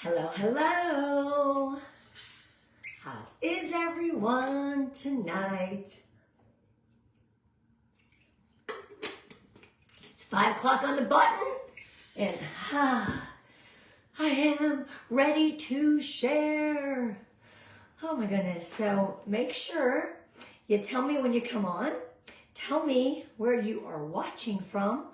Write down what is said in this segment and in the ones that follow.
Hello, hello. How is everyone tonight? It's 5 o'clock on the button, and I am ready to share. Oh my goodness. So make sure you tell me when you come on. Tell me where you are watching from.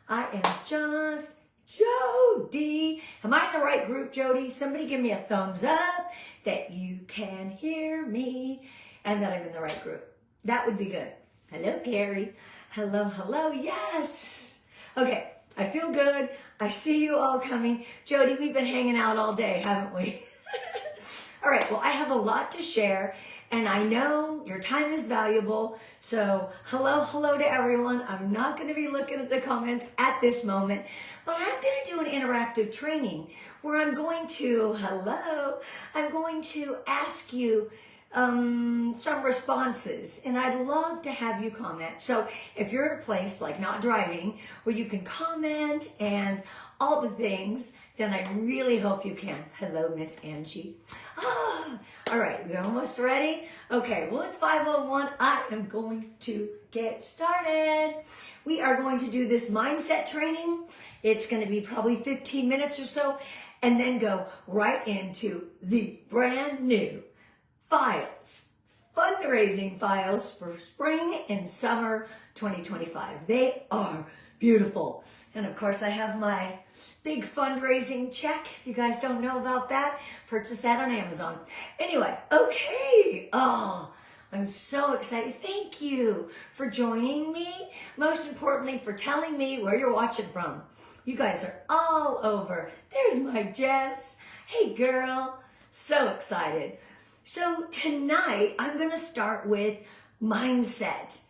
I am just Jody. Am I in the right group, Jody? Somebody give me a thumbs up that you can hear me and that I'm in the right group. That would be good. Hello, Gary. Hello, hello. Yes. Okay. I feel good. I see you all coming. Jody, we've been hanging out all day, haven't we? All right. Well, I have a lot to share. And I know your time is valuable. So hello to everyone. I'm not going to be looking at the comments at this moment, but I'm going to do an interactive training where I'm going to ask you some responses, and I'd love to have you comment. So if you're at a place like not driving where you can comment and all the things, then I really hope you can. Hello, Miss Angie. All right, we're almost ready. Okay, well, it's 5:01. I am going to get started. We are going to do this mindset training. It's going to be probably 15 minutes or so, and then go right into the brand new files, fundraising files for spring and summer 2025. They are beautiful. And of course, I have my big fundraising check. If you guys don't know about that, purchase that on Amazon. Anyway, okay. Oh, I'm so excited. Thank you for joining me. Most importantly, for telling me where you're watching from. You guys are all over. There's my Jess. Hey, girl. So excited. So tonight, I'm going to start with mindset,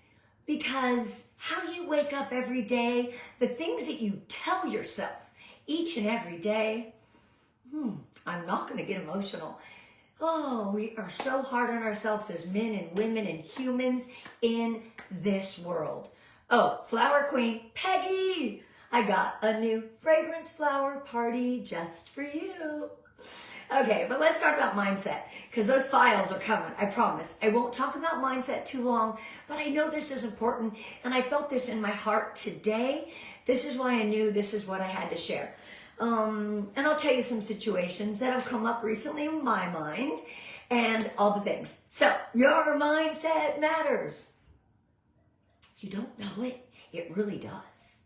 because how you wake up every day, the things that you tell yourself each and every day, I'm not going to get emotional. Oh, we are so hard on ourselves as men and women and humans in this world. Oh, Flower Queen, Peggy, I got a new fragrance flower party just for you. Okay, but let's talk about mindset, because those files are coming, I promise. I won't talk about mindset too long, but I know this is important, and I felt this in my heart today. This is why I knew this is what I had to share. And I'll tell you some situations that have come up recently in my mind, and all the things. So, your mindset matters. You don't know it, it really does.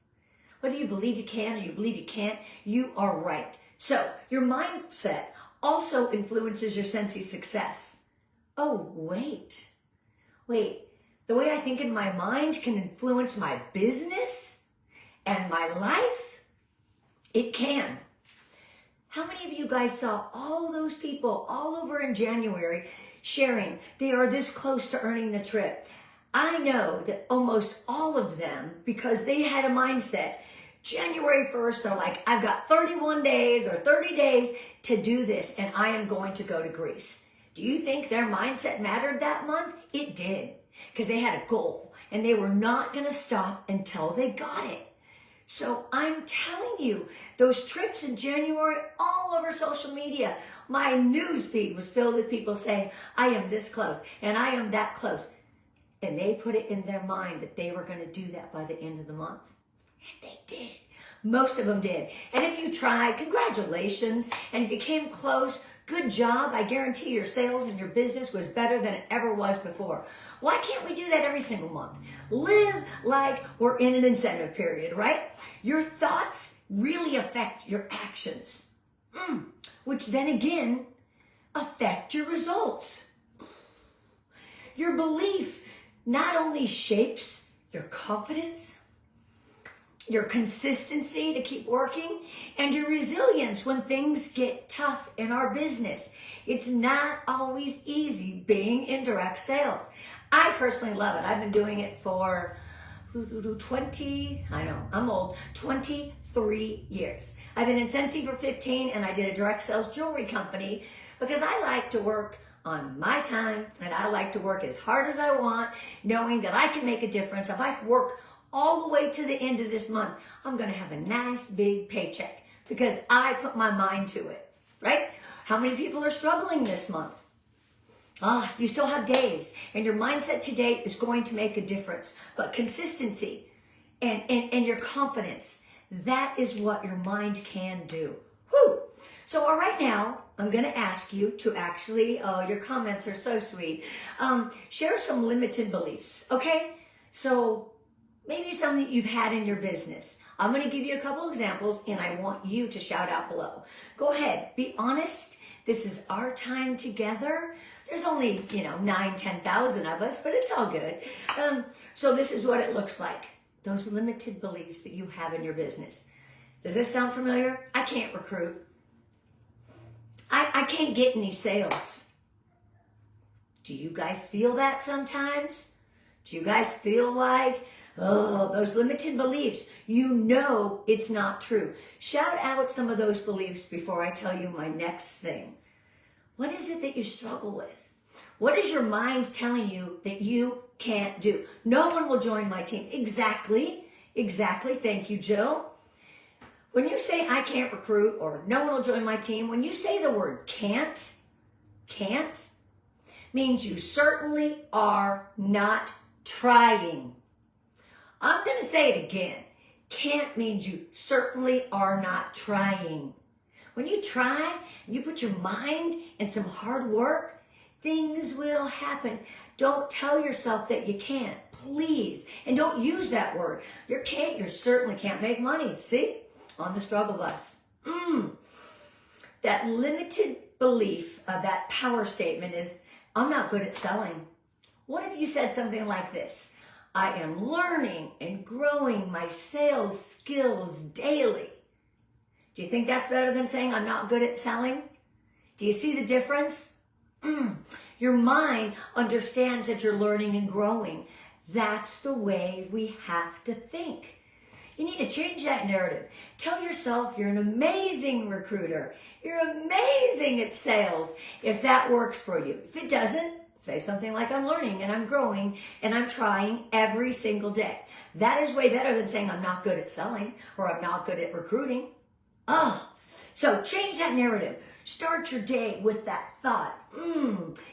Whether you believe you can or you believe you can't, you are right. So, your mindset also influences your sense of success. Oh, wait. The way I think in my mind can influence my business and my life? It can. How many of you guys saw all those people all over in January sharing they are this close to earning the trip? I know that almost all of them, because they had a mindset, January 1st, they're like, I've got 31 days or 30 days to do this, and I am going to go to Greece. Do you think their mindset mattered that month? It did, because they had a goal, and they were not going to stop until they got it. So I'm telling you, those trips in January, all over social media, my news feed was filled with people saying, I am this close, and I am that close. And they put it in their mind that they were going to do that by the end of the month. And they did. Most of them did. And if you tried, congratulations. And if you came close, good job. I guarantee your sales and your business was better than it ever was before. Why can't we do that every single month? Live like we're in an incentive period, right? Your thoughts really affect your actions, which then again affect your results. Your belief not only shapes your confidence, your consistency to keep working, and your resilience when things get tough in our business. It's not always easy being in direct sales. I personally love it. I've been doing it for 23 years. I've been in Scentsy for 15, and I did a direct sales jewelry company because I like to work on my time, and I like to work as hard as I want, knowing that I can make a difference. If I work all the way to the end of this month, I'm going to have a nice big paycheck because I put my mind to it. right? How many people are struggling this month? You still have days, and your mindset today is going to make a difference. But consistency and your confidence, that is what your mind can do. Whew. So right now, I'm going to ask you to actually, your comments are so sweet, share some limited beliefs, okay? So maybe something that you've had in your business. I'm going to give you a couple examples, and I want you to shout out below. Go ahead, be honest. This is our time together. There's only, 9,000, 10,000 of us, but it's all good. So this is what it looks like. Those limited beliefs that you have in your business. Does this sound familiar? I can't recruit. I can't get any sales. Do you guys feel that sometimes? Do you guys feel like, those limited beliefs, it's not true. Shout out some of those beliefs before I tell you my next thing. What is it that you struggle with? What is your mind telling you that you can't do? No one will join my team. Exactly. Thank you, Jill. When you say I can't recruit or no one will join my team, when you say the word can't means you certainly are not trying. I'm going to say it again. Can't means you certainly are not trying. When you try and you put your mind and some hard work, things will happen. Don't tell yourself that you can't, please. And don't use that word. You certainly can't make money. See? On the struggle bus. That limited belief of that power statement is, I'm not good at selling. What if you said something like this? I am learning and growing my sales skills daily. Do you think that's better than saying I'm not good at selling? Do you see the difference? Your mind understands that you're learning and growing. That's the way we have to think. You need to change that narrative. Tell yourself you're an amazing recruiter. You're amazing at sales if that works for you. If it doesn't, say something like I'm learning and I'm growing and I'm trying every single day. That is way better than saying I'm not good at selling or I'm not good at recruiting. So change that narrative. Start your day with that thought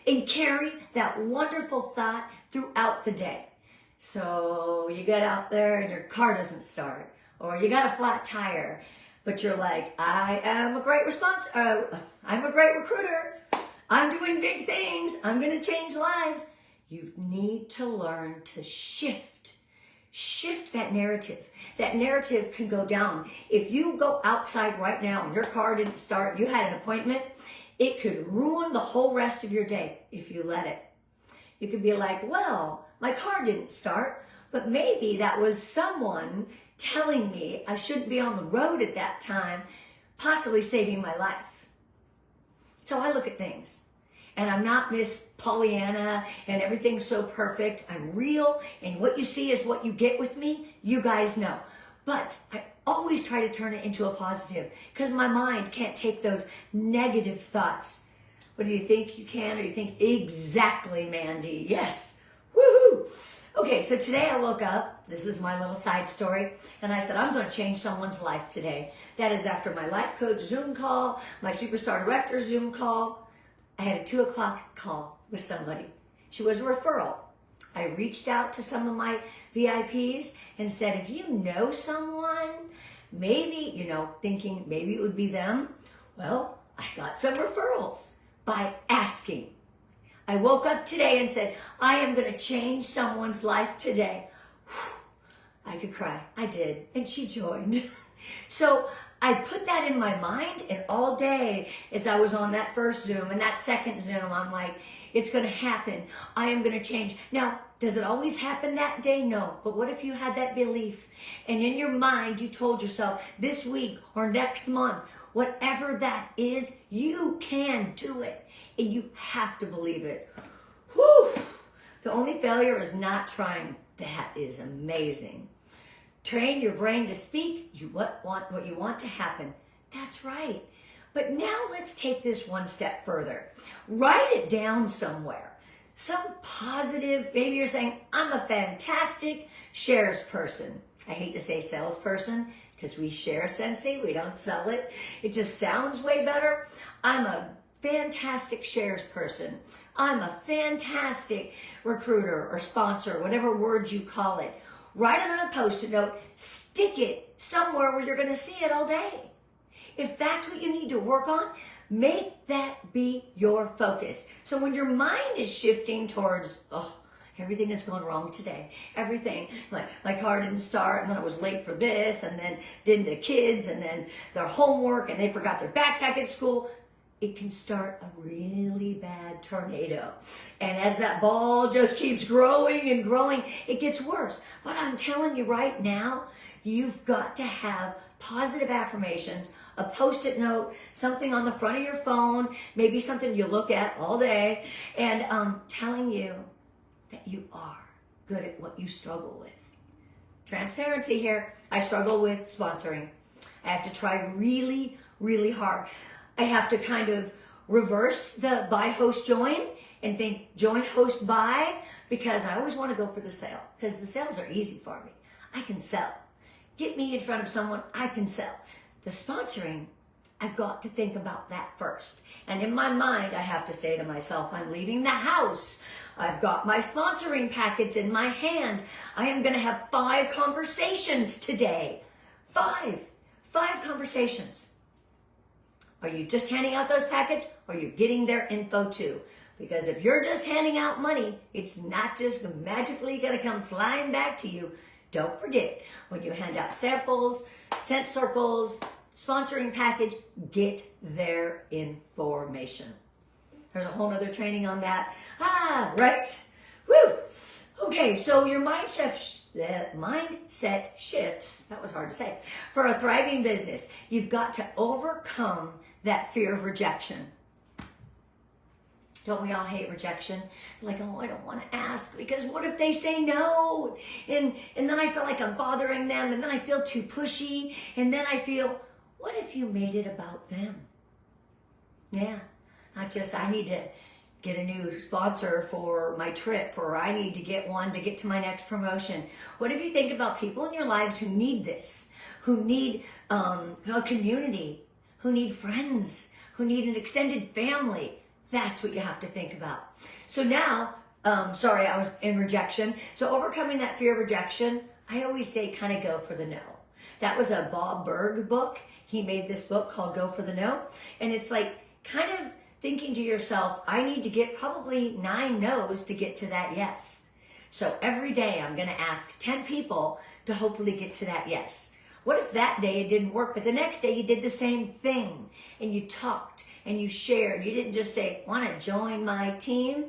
and carry that wonderful thought throughout the day. So you get out there and your car doesn't start, or you got a flat tire, but you're like, I am a great I'm a great recruiter. I'm doing big things. I'm going to change lives. You need to learn to shift that narrative. That narrative can go down. If you go outside right now and your car didn't start, you had an appointment, it could ruin the whole rest of your day if you let it. You could be like, well, my car didn't start, but maybe that was someone telling me I shouldn't be on the road at that time, possibly saving my life. So I look at things. And I'm not Miss Pollyanna and everything's so perfect. I'm real, and what you see is what you get with me. You guys know. But I always try to turn it into a positive because my mind can't take those negative thoughts. What do you think you can? Or you think, exactly, Mandy. Yes. Woohoo. Okay, so today I woke up. This is my little side story. And I said, I'm going to change someone's life today. That is after my life coach Zoom call, my superstar director Zoom call. I had a 2:00 call with somebody. She was a referral. I reached out to some of my VIPs and said, if you know someone, maybe, thinking maybe it would be them. Well, I got some referrals by asking. I woke up today and said, I am going to change someone's life today. Whew, I could cry. I did. And she joined. So I put that in my mind, and all day as I was on that first Zoom and that second Zoom, I'm like, it's going to happen. I am going to change. Now, does it always happen that day? No. But what if you had that belief and in your mind you told yourself this week or next month, whatever that is, you can do it. And you have to believe it. Whew. The only failure is not trying. That is amazing. Train your brain to speak what you want to happen. That's right. But now let's take this one step further. Write it down somewhere. Some positive, maybe you're saying, I'm a fantastic shares person. I hate to say salesperson. because we share Scentsy, we don't sell it. It just sounds way better. I'm a fantastic shares person. I'm a fantastic recruiter or sponsor, whatever word you call it. Write it on a Post-it note, stick it somewhere where you're going to see it all day. If that's what you need to work on, make that be your focus. So when your mind is shifting towards, everything is going wrong today. Everything. Like my car didn't start, and then I was late for this, and then didn't the kids, and then their homework, and they forgot their backpack at school. It can start a really bad tornado. And as that ball just keeps growing and growing, it gets worse. But I'm telling you right now, you've got to have positive affirmations, a Post-it note, something on the front of your phone, maybe something you look at all day, and telling you that you are good at what you struggle with. Transparency here. I struggle with sponsoring. I have to try really, really hard. I have to kind of reverse the buy, host, join and think join, host, buy, because I always want to go for the sale, because the sales are easy for me. I can sell. Get me in front of someone, I can sell. The sponsoring, I've got to think about that first. And in my mind, I have to say to myself, I'm leaving the house. I've got my sponsoring packets in my hand. I am going to have 5 conversations today. 5 conversations. Are you just handing out those packets, or are you getting their info too? Because if you're just handing out money, it's not just magically going to come flying back to you. Don't forget, when you hand out samples, scent circles, sponsoring package, get their information. There's a whole other training on that. Right. Woo. Okay, so your mindset shifts, that was hard to say, for a thriving business. You've got to overcome that fear of rejection. Don't we all hate rejection? Like, I don't want to ask, because what if they say no? And then I feel like I'm bothering them, and then I feel too pushy, and then I feel, what if you made it about them? Yeah, not just I need to get a new sponsor for my trip, or I need to get one to get to my next promotion. What if you think about people in your lives who need this, who need a community, who need friends, who need an extended family? That's what you have to think about. So now, sorry, I was in rejection. So overcoming that fear of rejection, I always say kind of go for the no. That was a Bob Berg book. He made this book called Go for the No. And it's like kind of thinking to yourself, I need to get probably 9 no's to get to that yes. So every day I'm going to ask 10 people to hopefully get to that yes. What if that day it didn't work, but the next day you did the same thing and you talked and you shared? You didn't just say, want to join my team?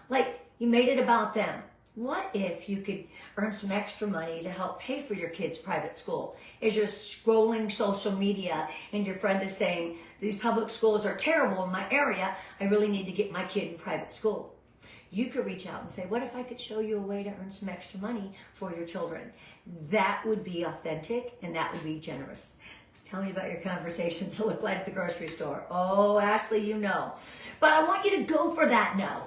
Like, you made it about them. What if you could earn some extra money to help pay for your kid's private school? As you're scrolling social media and your friend is saying, these public schools are terrible in my area, I really need to get my kid in private school. You could reach out and say, what if I could show you a way to earn some extra money for your children? That would be authentic, and that would be generous. Tell me about your conversations that look like at the grocery store. Oh, Ashley, you know. But I want you to go for that no.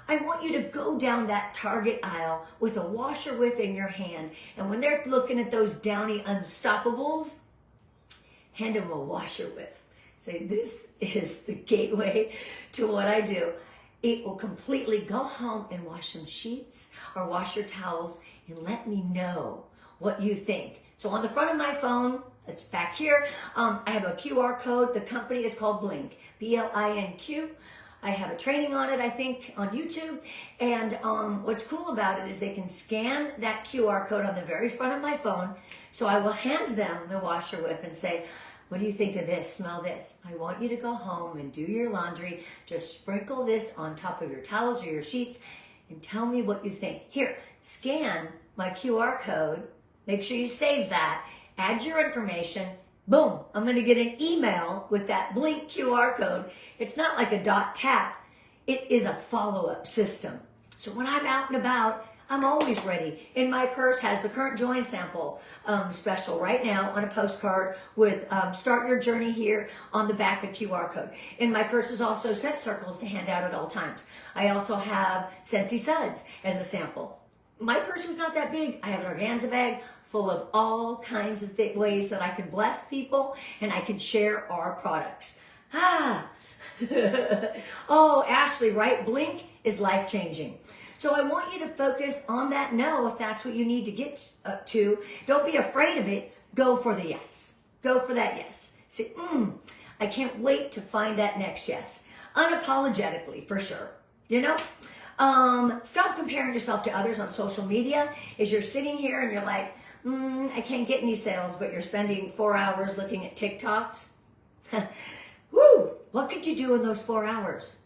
I want you to go down that Target aisle with a washer whiff in your hand. And when they're looking at those Downy Unstoppables, hand them a washer whiff. Say, this is the gateway to what I do. It will completely go home and wash some sheets or wash your towels and let me know what you think. So on the front of my phone, it's back here, I have a QR code. The company is called Blink, B-L-I-N-Q. I have a training on it, I think, on YouTube. And what's cool about it is they can scan that QR code on the very front of my phone. So I will hand them the washer whiff and say, what do you think of this? Smell this. I want you to go home and do your laundry. Just sprinkle this on top of your towels or your sheets and tell me what you think. Here, scan my QR code. Make sure you save that. Add your information. Boom, I'm going to get an email with that Blink QR code. It's not like a dot tap. It is a follow-up system. So when I'm out and about, I'm always ready. In my purse has the current join sample special right now on a postcard with start your journey here on the back of QR code. In my purse is also scent circles to hand out at all times. I also have Scentsy Suds as a sample. my purse is not that big. I have an organza bag full of all kinds of ways that I can bless people and I can share our products. Oh, Ashley, right? Blink is life-changing. So I want you to focus on that no if that's what you need to get to. Don't be afraid of it. Go for the yes. Go for that yes. Say, I can't wait to find that next yes. Unapologetically, for sure. You know? Stop comparing yourself to others on social media. As you're sitting here and you're like, I can't get any sales, but you're spending 4 hours looking at TikToks. Woo! What could you do in those 4 hours?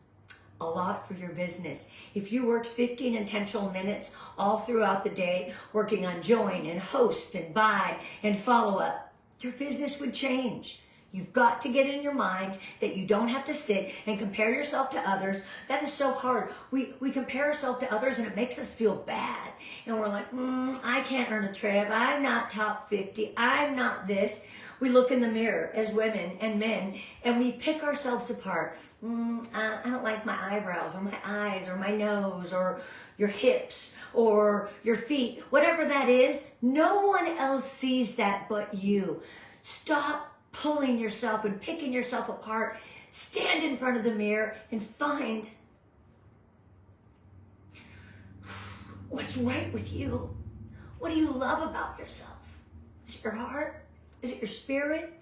A lot for your business. If you worked 15 intentional minutes all throughout the day, working on join and host and buy and follow up, your business would change. You've got to get in your mind that you don't have to sit and compare yourself to others. That is so hard. We compare ourselves to others and it makes us feel bad. And we're like, I can't earn a trip. I'm not top 50. I'm not this. We look in the mirror as women and men and we pick ourselves apart. I don't like my eyebrows or my eyes or my nose or your hips or your feet. Whatever that is, no one else sees that but you. Stop pulling yourself and picking yourself apart. Stand in front of the mirror and find what's right with you. What do you love about yourself? Is it your heart? Is it your spirit?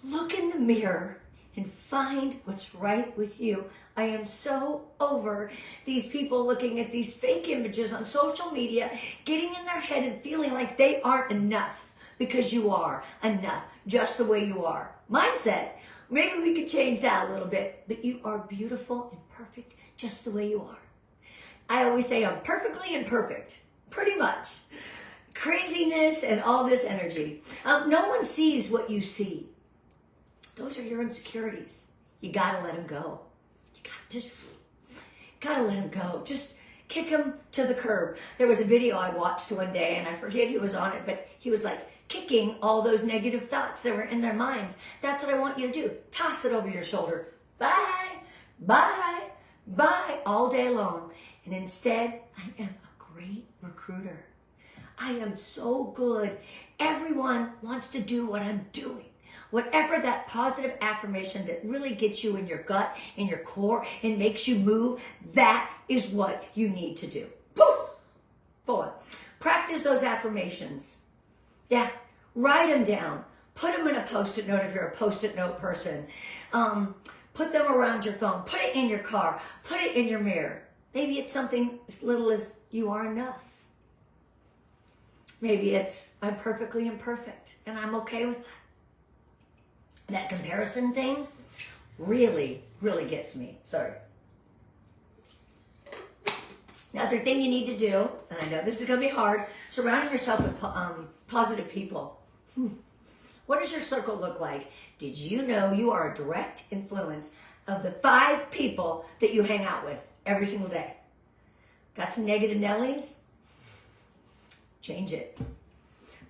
Look in the mirror and find what's right with you. I am so over these people looking at these fake images on social media, getting in their head and feeling like they aren't enough. Because you are enough, just the way you are. Mindset, maybe we could change that a little bit, but you are beautiful and perfect just the way you are. I always say I'm perfectly imperfect, pretty much. Craziness and all this energy. No one sees what you see. Those are your insecurities. You gotta let them go. You gotta let them go. Just kick them to the curb. There was a video I watched one day, and I forget who was on it, but he was like, kicking all those negative thoughts that were in their minds. That's what I want you to do. Toss it over your shoulder. Bye, bye, bye, all day long. And instead, I am a great recruiter. I am so good. Everyone wants to do what I'm doing. Whatever that positive affirmation that really gets you in your gut, in your core, and makes you move, that is what you need to do. Poof! Boy, practice those affirmations. Yeah, write them down. Put them in a Post-it note if you're a Post-it note person. Put them around your phone. Put it in your car. Put it in your mirror. Maybe it's something as little as you are enough. Maybe it's I'm perfectly imperfect and I'm okay with that. That comparison thing really, really gets me. Sorry. Another thing you need to do, and I know this is going to be hard, surrounding yourself with positive people. What does your circle look like? Did you know you are a direct influence of the 5 people that you hang out with every single day? Got some negative Nellies? Change it.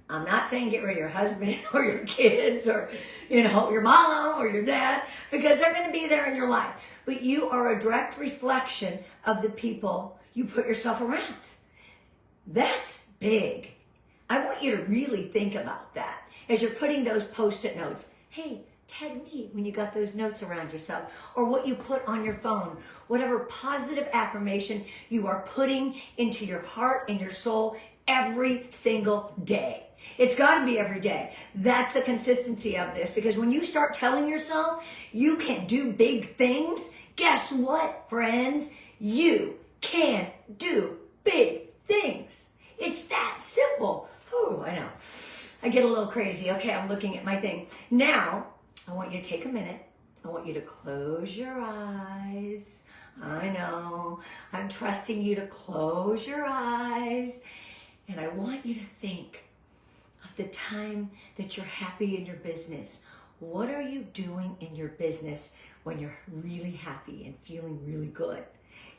I'm not saying get rid of your husband or your kids or, your mom or your dad, because they're going to be there in your life. But you are a direct reflection of the people you put yourself around. That's big. I want you to really think about that as you're putting those Post-it notes. Hey, tag me when you got those notes around yourself, or what you put on your phone, whatever positive affirmation you are putting into your heart and your soul every single day. It's got to be every day. That's the consistency of this, because when you start telling yourself you can do big things, guess what, friends? You can do big things. It's that simple. Oh, I know. I get a little crazy. Okay, I'm looking at my thing. Now, I want you to take a minute. I want you to close your eyes. I know. I'm trusting you to close your eyes. And I want you to think of the time that you're happy in your business. What are you doing in your business when you're really happy and feeling really good?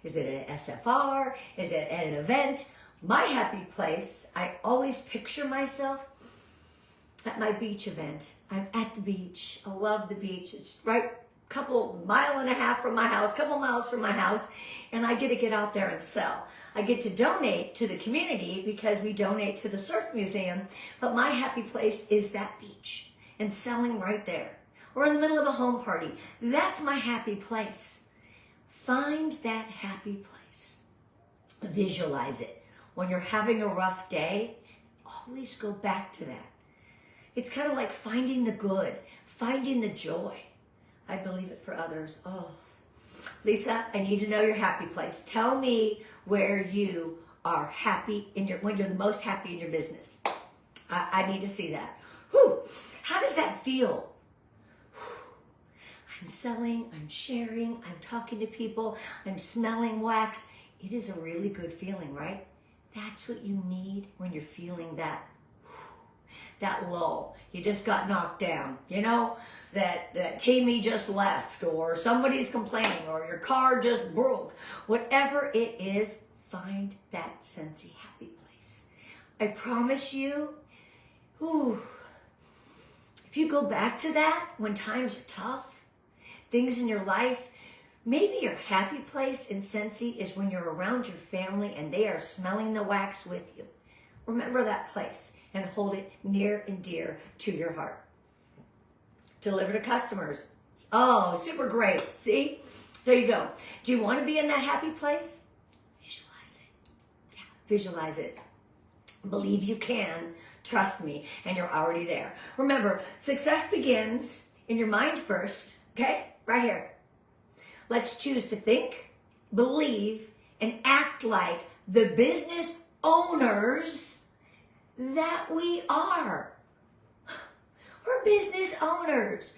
Is it at an SFR? Is it at an event? My happy place, I always picture myself at my beach event. I'm at the beach. I love the beach. It's right couple mile and a half from my house, couple miles from my house, and I get to get out there and sell. I get to donate to the community because we donate to the surf museum, but my happy place is that beach and selling right there. Or in the middle of a home party. That's my happy place. Find that happy place. Visualize it. When you're having a rough day, always go back to that. It's kind of like finding the good, finding the joy. I believe it for others. Oh, Lisa, I need to know your happy place. Tell me where you are happy when you're the most happy in your business. I need to see that. Whew. How does that feel? I'm selling, I'm sharing, I'm talking to people, I'm smelling wax. It is a really good feeling, right? That's what you need when you're feeling that lull. You just got knocked down, you know, that Tammy just left, or somebody's complaining, or your car just broke. Whatever it is, find that sensey happy place. I promise you, if you go back to that when times are tough, things in your life, maybe your happy place in Scentsy is when you're around your family and they are smelling the wax with you. Remember that place and hold it near and dear to your heart. Deliver to customers. Oh, super great. See? There you go. Do you want to be in that happy place? Visualize it. Yeah, visualize it. Believe you can. Trust me. And you're already there. Remember, success begins in your mind first. Okay? Right here. Let's choose to think, believe, and act like the business owners that we are. We're business owners.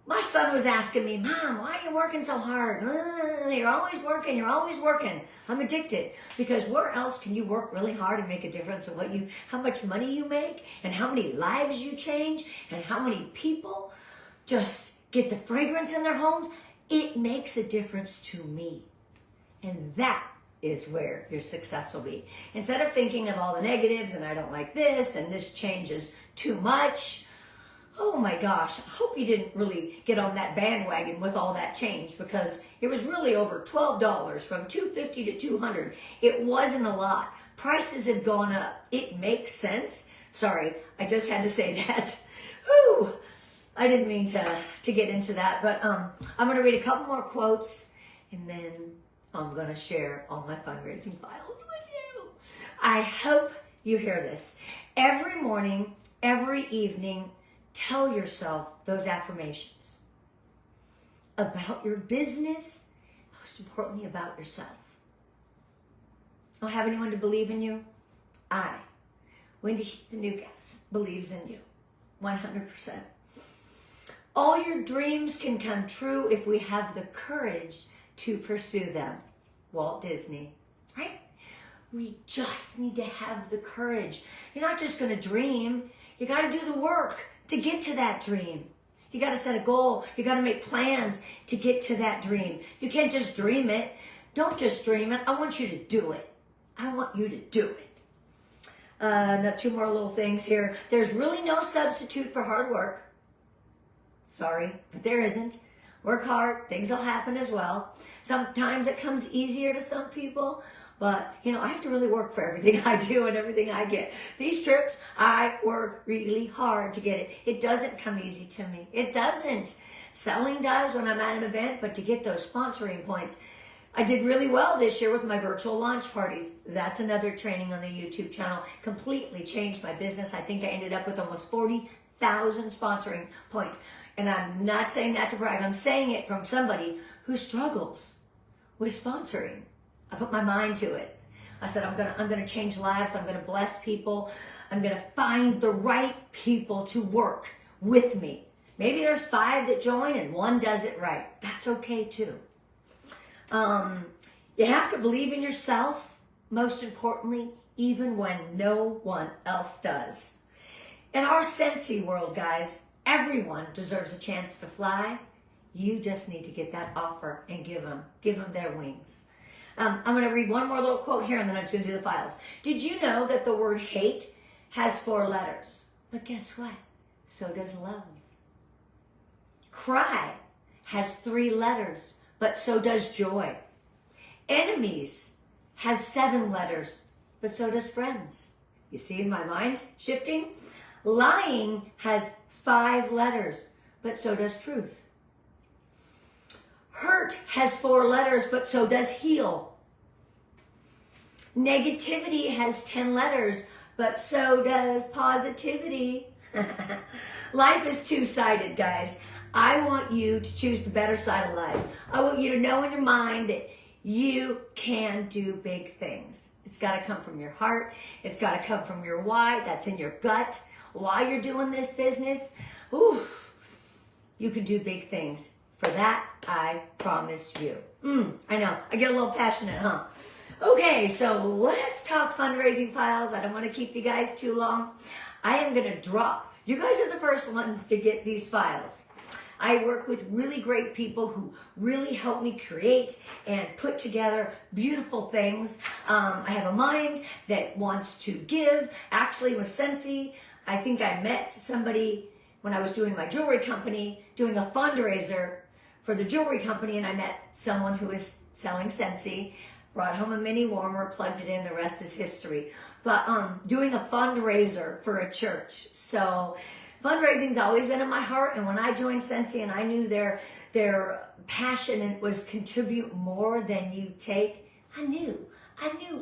My son was asking me, Mom, why are you working so hard? You're always working, you're always working. I'm addicted. Because where else can you work really hard and make a difference in how much money you make, and how many lives you change, and how many people just get the fragrance in their homes? It makes a difference to me. And that is where your success will be. Instead of thinking of all the negatives, and I don't like this, and this changes too much. Oh my gosh, I hope you didn't really get on that bandwagon with all that change, because it was really over $12 from $250 to $200. It wasn't a lot. Prices have gone up. It makes sense. Sorry, I just had to say that. Whew. I didn't mean to get into that, but I'm going to read a couple more quotes, and then I'm going to share all my fundraising files with you. I hope you hear this. Every morning, every evening, tell yourself those affirmations about your business, most importantly about yourself. Don't have anyone to believe in you? I, Wendy Heath-Newgass, believes in you 100%. All your dreams can come true if we have the courage to pursue them. Walt Disney, right? We just need to have the courage. You're not just going to dream. You got to do the work to get to that dream. You got to set a goal. You got to make plans to get to that dream. You can't just dream it. Don't just dream it. I want you to do it. I want you to do it. Now, two more little things here. There's really no substitute for hard work. Sorry, but there isn't. Work hard, things will happen as well. Sometimes it comes easier to some people, but I have to really work for everything I do and everything I get. These trips, I work really hard to get it. It doesn't come easy to me. It doesn't. Selling does when I'm at an event, but to get those sponsoring points, I did really well this year with my virtual launch parties. That's another training on the YouTube channel. Completely changed my business. I think I ended up with almost 40,000 sponsoring points. And I'm not saying that to brag. I'm saying it from somebody who struggles with sponsoring. I put my mind to it. I said, I'm gonna change lives. I'm gonna bless people. I'm gonna find the right people to work with me. Maybe there's 5 that join and 1 does it right. That's okay too. You have to believe in yourself, most importantly, even when no one else does. In our Scentsy world, guys, everyone deserves a chance to fly. You just need to get that offer and give them their wings. I'm going to read one more little quote here, and then I'm just going to do the files. Did you know that the word hate has 4 letters? But guess what? So does love. Cry has 3 letters, but so does joy. Enemies has 7 letters, but so does friends. You see my mind shifting? Lying has 5 letters, but so does truth. Hurt has 4 letters, but so does heal. Negativity has 10 letters, but so does positivity. Life is two-sided, guys. I want you to choose the better side of life. I want you to know in your mind that you can do big things. It's got to come from your heart. It's got to come from your why. That's in your gut. Why you're doing this business. Ooh, you can do big things. For that, I promise you. I know. I get a little passionate, huh? Okay, so let's talk fundraising files. I don't want to keep you guys too long. I am going to drop. You guys are the first ones to get these files. I work with really great people who really help me create and put together beautiful things. I have a mind that wants to give. Actually, with Scentsy, I think I met somebody when I was doing my jewelry company, doing a fundraiser for the jewelry company, and I met someone who was selling Scentsy, brought home a mini warmer, plugged it in, the rest is history. But doing a fundraiser for a church. So fundraising's always been in my heart, and when I joined Scentsy and I knew their passion was contribute more than you take, I knew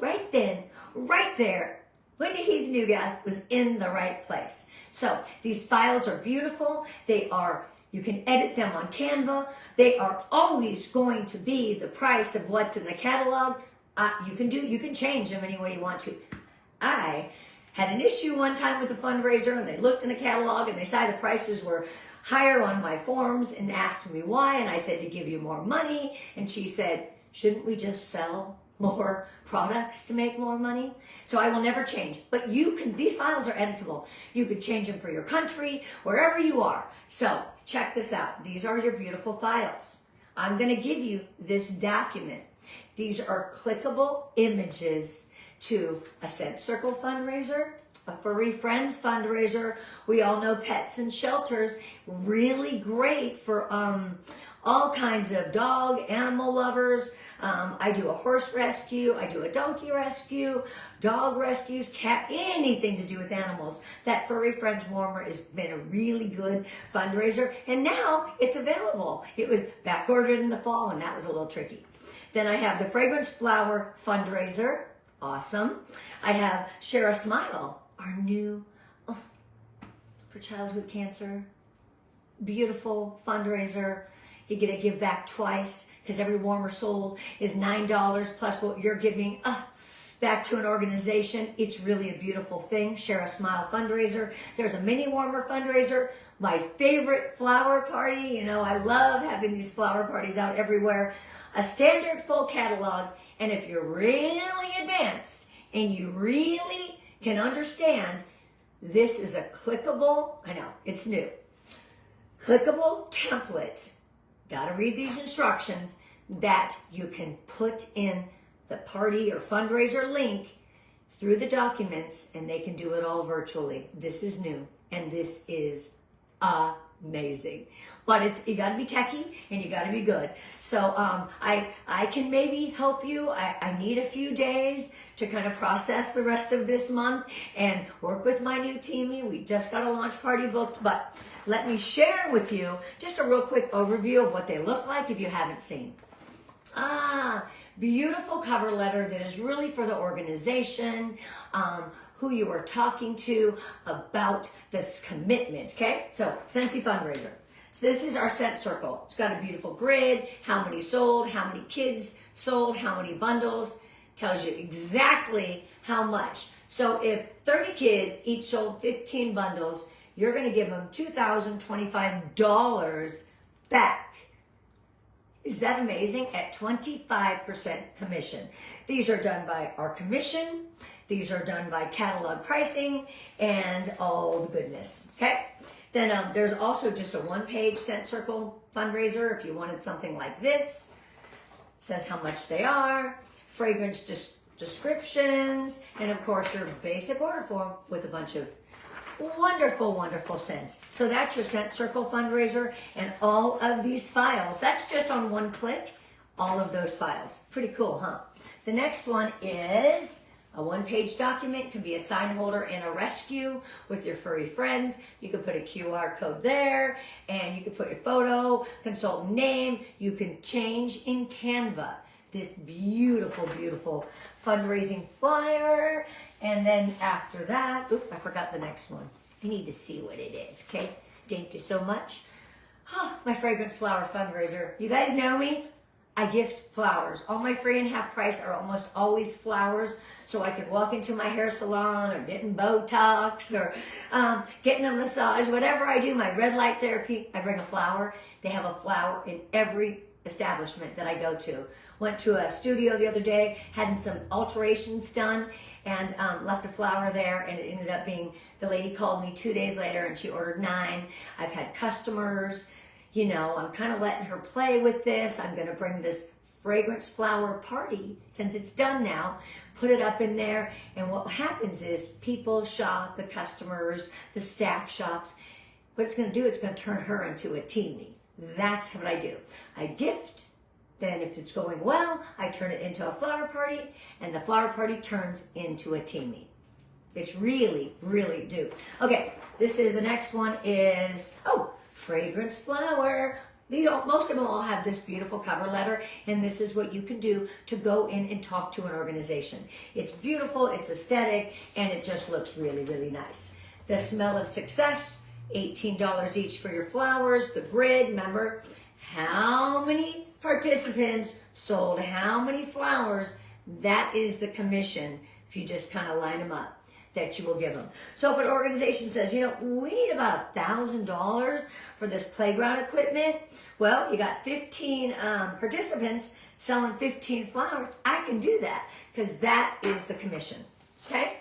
right then, right there, Wendy Heath-Newgass was in the right place. So these files are beautiful. You can edit them on Canva. They are always going to be the price of what's in the catalog. You can change them any way you want to. I had an issue one time with a fundraiser, and they looked in the catalog and they saw the prices were higher on my forms and asked me why, and I said to give you more money, and she said, shouldn't we just sell more products to make more money? So I will never change, but these files are editable. You can change them for your country, wherever you are. So check this out. These are your beautiful files. I'm going to give you this document. These are clickable images to a Scent Circle fundraiser, a Furry Friends fundraiser. We all know pets and shelters, really great for all kinds of dog, animal lovers. I do a horse rescue, I do a donkey rescue, dog rescues, cat, anything to do with animals. That Furry Friends warmer has been a really good fundraiser, and now it's available. It was back ordered in the fall, and that was a little tricky. Then I have the Fragrance Flower fundraiser. Awesome. I have Share a Smile, our new for childhood cancer. Beautiful fundraiser. You get to give back twice because every warmer sold is $9 plus what you're giving back to an organization. It's really a beautiful thing. Share a Smile fundraiser. There's a mini warmer fundraiser. My favorite flower party. You know, I love having these flower parties out everywhere. A standard full catalog. And if you're really advanced and you really can understand, this is a clickable, I know, it's new, clickable template. Got to read these instructions that you can put in the party or fundraiser link through the documents, and they can do it all virtually. This is new, and this is amazing. But you got to be techie and you got to be good. So I can maybe help you. I need a few days to kind of process the rest of this month and work with my new teamie. We just got a launch party booked, but let me share with you just a real quick overview of what they look like if you haven't seen. Beautiful cover letter that is really for the organization, who you are talking to about this commitment, okay? So, Scentsy Fundraiser. So this is our Scent Circle. It's got a beautiful grid, how many sold, how many kids sold, how many bundles. Tells you exactly how much. So if 30 kids each sold 15 bundles, you're going to give them $2,025 back. Is that amazing? At 25% commission. These are done by our commission. These are done by catalog pricing and all the goodness, okay? Then there's also just a one-page Scent Circle fundraiser if you wanted something like this. It says how much they are, fragrance descriptions, and of course your basic order form with a bunch of Wonderful, wonderful scents. So that's your scent circle fundraiser and all of these files. That's just on one click, all of those files. Pretty cool, huh? The next one is a one-page document. Can be a sign holder and a rescue with your furry friends. You can put a QR code there, and you can put your photo, consultant name. You can change in Canva this beautiful, beautiful fundraising flyer. And then after that, I forgot the next one. I need to see what it is, okay? Thank you so much. Oh, my fragrance flower fundraiser. You guys know me. I gift flowers. All my free and half price are almost always flowers, so I could walk into my hair salon or getting Botox or getting a massage, whatever I do, my red light therapy, I bring a flower. They have a flower in every establishment that I go to. Went to a studio the other day, had some alterations done, and left a flower there, and it ended up being, the lady called me 2 days later and she ordered 9. I've had customers. You know, I'm kind of letting her play with this. I'm going to bring this fragrance flower party, since it's done now, put it up in there. And what happens is people shop, the customers, the staff shops. What it's going to do, it's going to turn her into a teamie. That's what I do. I gift. Then if it's going well, I turn it into a flower party, and the flower party turns into a teamie. It's really, really do. Okay, this is, the next one is, fragrance flower. Most of them all have this beautiful cover letter, and this is what you can do to go in and talk to an organization. It's beautiful, it's aesthetic, and it just looks really, really nice. The smell of success, $18 each for your flowers. The grid, remember, how many participants sold how many flowers, that is the commission, if you just kind of line them up, that you will give them. So if an organization says, you know, we need about $1,000 for this playground equipment, well, you got 15 participants selling 15 flowers, I can do that, because that is the commission, okay?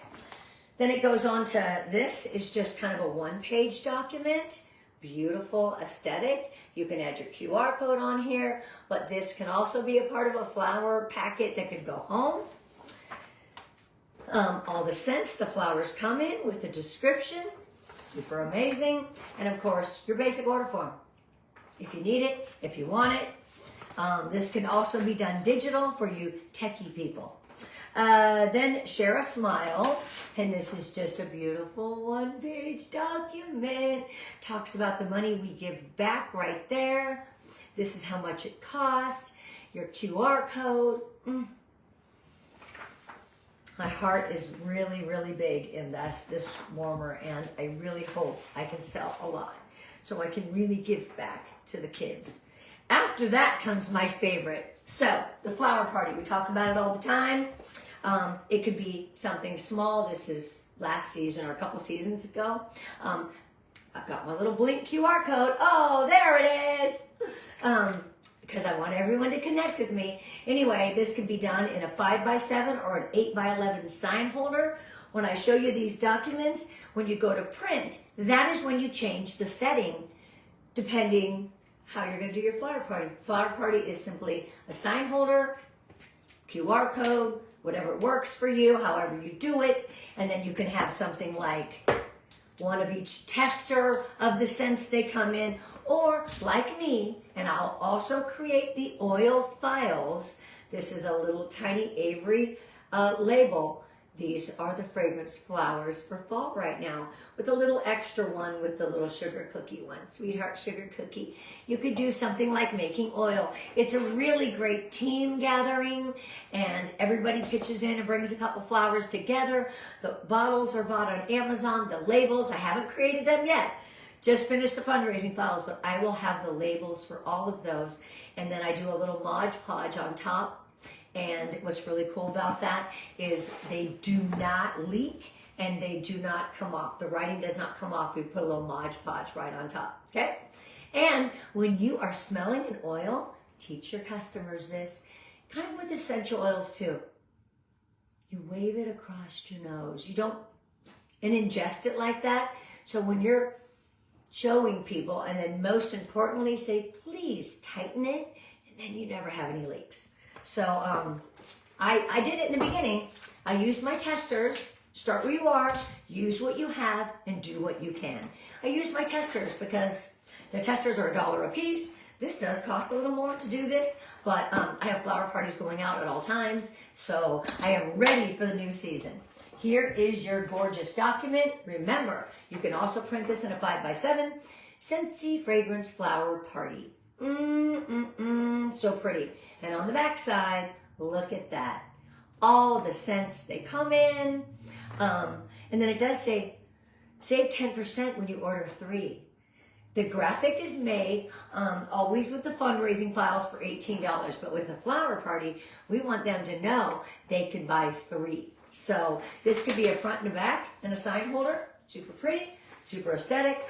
Then it goes on to, this is just kind of a one-page document, beautiful aesthetic. You can add your QR code on here, but this can also be a part of a flower packet that could go home. All the scents, the flowers come in with the description, super amazing. And of course, your basic order form. If you need it, if you want it. This can also be done digital for you techie people. Then share a smile, and this is just a beautiful one-page document. Talks about the money we give back right there. This is how much it cost, your QR code. My heart is really, really big in this warmer, and I really hope I can sell a lot so I can really give back to the kids. After that comes my favorite. So, the flower party, we talk about it all the time. It could be something small. This is last season or a couple seasons ago. I've got my little blink QR code. Oh, there it is. Because I want everyone to connect with me. Anyway, this could be done in a 5x7 or an 8x11 sign holder. When I show you these documents, when you go to print, that is when you change the setting depending how you're going to do your flower party. Flower party is simply a sign holder, QR code, whatever works for you, however you do it, and then you can have something like one of each tester of the scents they come in, or like me, and I'll also create the oil files. This is a little tiny Avery label. These are the fragrance flowers for fall right now, with a little extra one with the little sugar cookie one, sweetheart sugar cookie. You could do something like making oil. It's a really great team gathering, and everybody pitches in and brings a couple flowers together. The bottles are bought on Amazon. The labels, I haven't created them yet. Just finished the fundraising files, but I will have the labels for all of those. And then I do a little Mod Podge on top. And what's really cool about that is they do not leak and they do not come off. The writing does not come off. We put a little Mod Podge right on top, okay? And when you are smelling an oil, teach your customers this, kind of with essential oils too. You wave it across your nose. You don't ingest it like that. So when you're showing people, and then most importantly, say, please tighten it, and then you never have any leaks. So I did it in the beginning. I used my testers, Start where you are, use what you have, and do what you can. I use my testers because the testers are $1 a piece. This does cost a little more to do this, but I have flower parties going out at all times, so I am ready for the new season. Here is your gorgeous document. Remember, you can also print this in a 5x7. Scentsy Fragrance Flower Party. So pretty. And on the back side, look at that. All the scents they come in. And then it does say, save 10% when you order 3. The graphic is made always with the fundraising files for $18, but with a flower party, we want them to know they can buy 3. So this could be a front and a back and a sign holder. Super pretty, super aesthetic.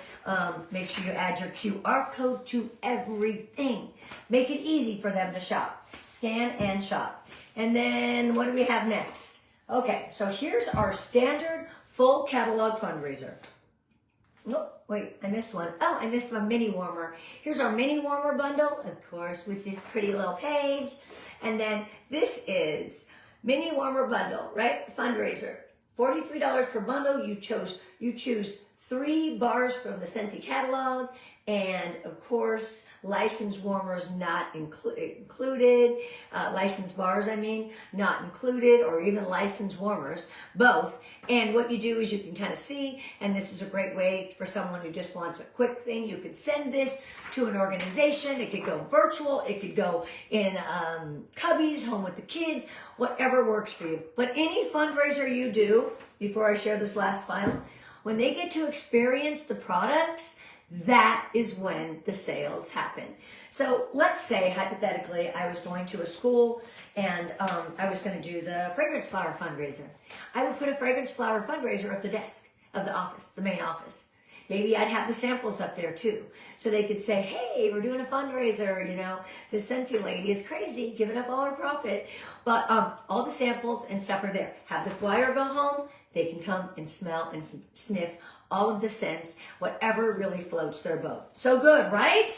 Make sure you add your QR code to everything. Make it easy for them to shop. Scan and shop. And then what do we have next? Okay, so here's our standard full catalog fundraiser. Nope, wait, I missed one. Oh, I missed my mini warmer. Here's our mini warmer bundle, of course, with this pretty little page. And then this is mini warmer bundle, right? Fundraiser. $43 per bundle. You choose 3 bars from the Scentsy catalog, and of course, licensed warmers not included. Licensed bars, I mean, not included, or even licensed warmers, both. And what you do is you can kind of see, and this is a great way for someone who just wants a quick thing. You could send this to an organization. It could go virtual. It could go in cubbies, home with the kids, whatever works for you. But any fundraiser you do, before I share this last file, when they get to experience the products, that is when the sales happen. So let's say, hypothetically, I was going to a school and I was going to do the fragrance flower fundraiser. I would put a fragrance flower fundraiser at the desk of the office, the main office. Maybe I'd have the samples up there too. So they could say, hey, we're doing a fundraiser, you know, this Scentsy lady is crazy, giving up all her profit. But all the samples and stuff are there. Have the flyer go home. They can come and smell and sniff all of the scents, whatever really floats their boat. So good, right?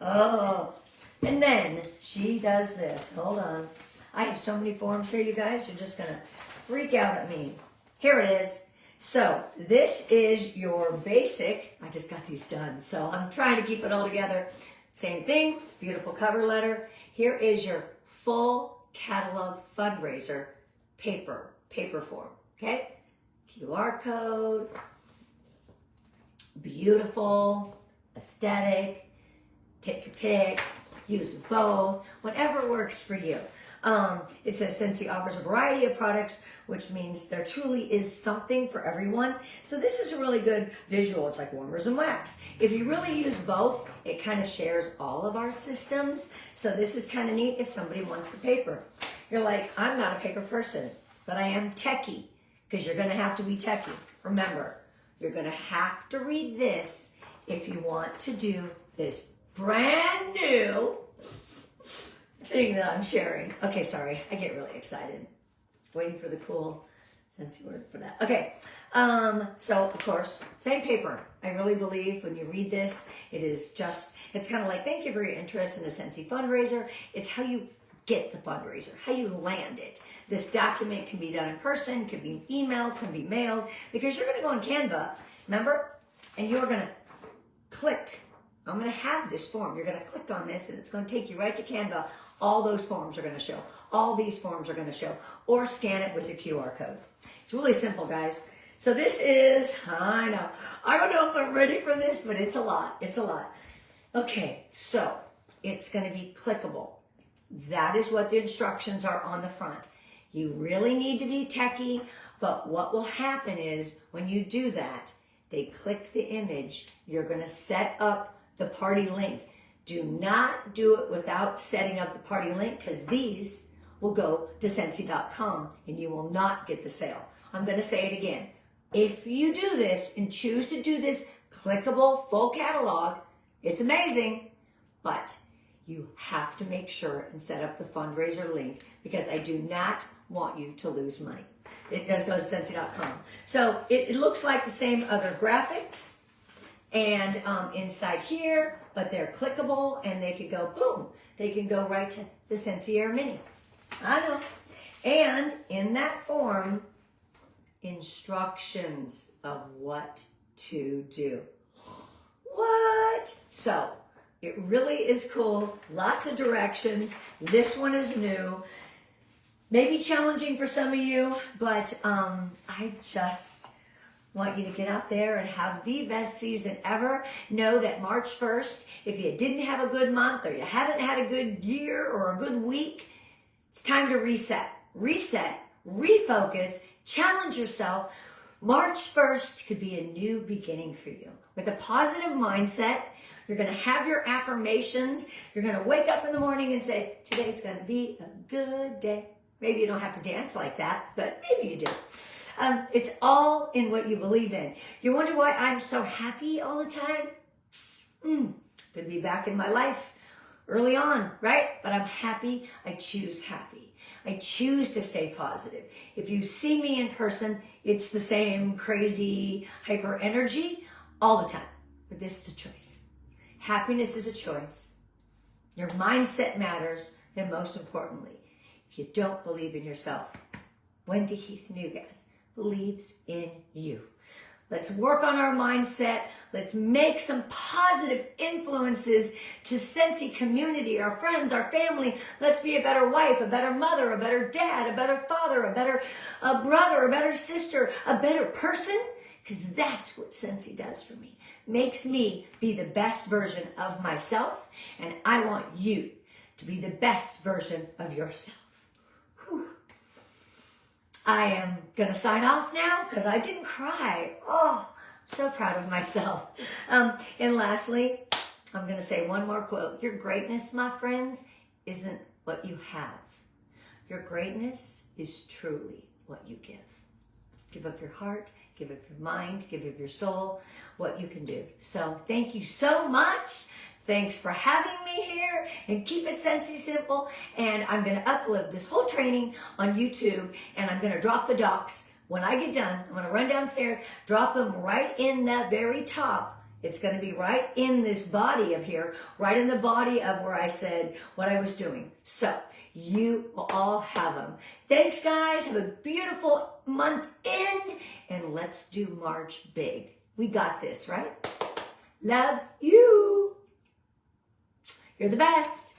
Oh, and then she does this. Hold on. I have so many forms here, you guys. You're just going to freak out at me. Here it is. So this is your basic. I just got these done, so I'm trying to keep it all together. Same thing, beautiful cover letter. Here is your full catalog fundraiser paper form, okay? QR code, beautiful, aesthetic, take your pick, use both, whatever works for you. It says Scentsy offers a variety of products, which means there truly is something for everyone. So this is a really good visual. It's like warmers and wax. If you really use both, it kind of shares all of our systems. So this is kind of neat if somebody wants the paper. You're like, I'm not a paper person, but I am techie, because you're going to have to be techie. Remember, you're going to have to read this if you want to do this brand new thing that I'm sharing. Okay, sorry. I get really excited. Waiting for the cool Scentsy word for that. Okay. So, of course, same paper. I really believe when you read this, it's kind of like, thank you for your interest in the Scentsy fundraiser. It's how you get the fundraiser, how you land it. This document can be done in person, can be emailed, can be mailed, because you're going to go on Canva, remember? And you're going to click. I'm going to have this form. You're going to click on this, and it's going to take you right to Canva. All those forms are going to show. All these forms are going to show. Or scan it with your QR code. It's really simple, guys. So this is, I know. I don't know if I'm ready for this, but it's a lot. It's a lot. Okay, so it's going to be clickable. That is what the instructions are on the front. You really need to be techie, but what will happen is when you do that, they click the image. You're going to set up the party link. Do not do it without setting up the party link, because these will go to Scentsy.com and you will not get the sale. I'm going to say it again. If you do this and choose to do this clickable full catalog, it's amazing, but you have to make sure and set up the fundraiser link, because I do not want you to lose money. It does go to Scentsy.com. So it looks like the same other graphics and inside here, but they're clickable and they could go boom. They can go right to the Scentsy Air Mini. I know. And in that form, instructions of what to do. What? So it really is cool. Lots of directions. This one is new. Maybe challenging for some of you, but I just want you to get out there and have the best season ever. Know that March 1st, if you didn't have a good month or you haven't had a good year or a good week, it's time to reset, refocus, challenge yourself. March 1st could be a new beginning for you. With a positive mindset, you're going to have your affirmations. You're going to wake up in the morning and say, today's going to be a good day. Maybe you don't have to dance like that, but maybe you do. It's all in what you believe in. You wonder why I'm so happy all the time? Could be back in my life early on, right? But I'm happy. I choose happy. I choose to stay positive. If you see me in person, it's the same crazy hyper energy all the time. But this is a choice. Happiness is a choice. Your mindset matters, and most importantly, if you don't believe in yourself, Wendy Heath-Newgass believes in you. Let's work on our mindset. Let's make some positive influences to Scentsy community, our friends, our family. Let's be a better wife, a better mother, a better dad, a better father, a better brother, a better sister, a better person. Because that's what Scentsy does for me. Makes me be the best version of myself. And I want you to be the best version of yourself. Whew. I am going to sign off now because I didn't cry. Oh, so proud of myself. And lastly, I'm going to say one more quote. Your greatness, my friends, isn't what you have. Your greatness is truly what you give. Give of your heart, give of your mind, give of your soul, what you can do. So thank you so much. Thanks for having me here, and keep it Scentsy simple. And I'm going to upload this whole training on YouTube, and I'm going to drop the docs. When I get done, I'm going to run downstairs, drop them right in the very top. It's going to be right in this body of here, right in the body of where I said what I was doing. So you will all have them. Thanks, guys. Have a beautiful month end, and let's do March big. We got this, right? Love you. You're the best.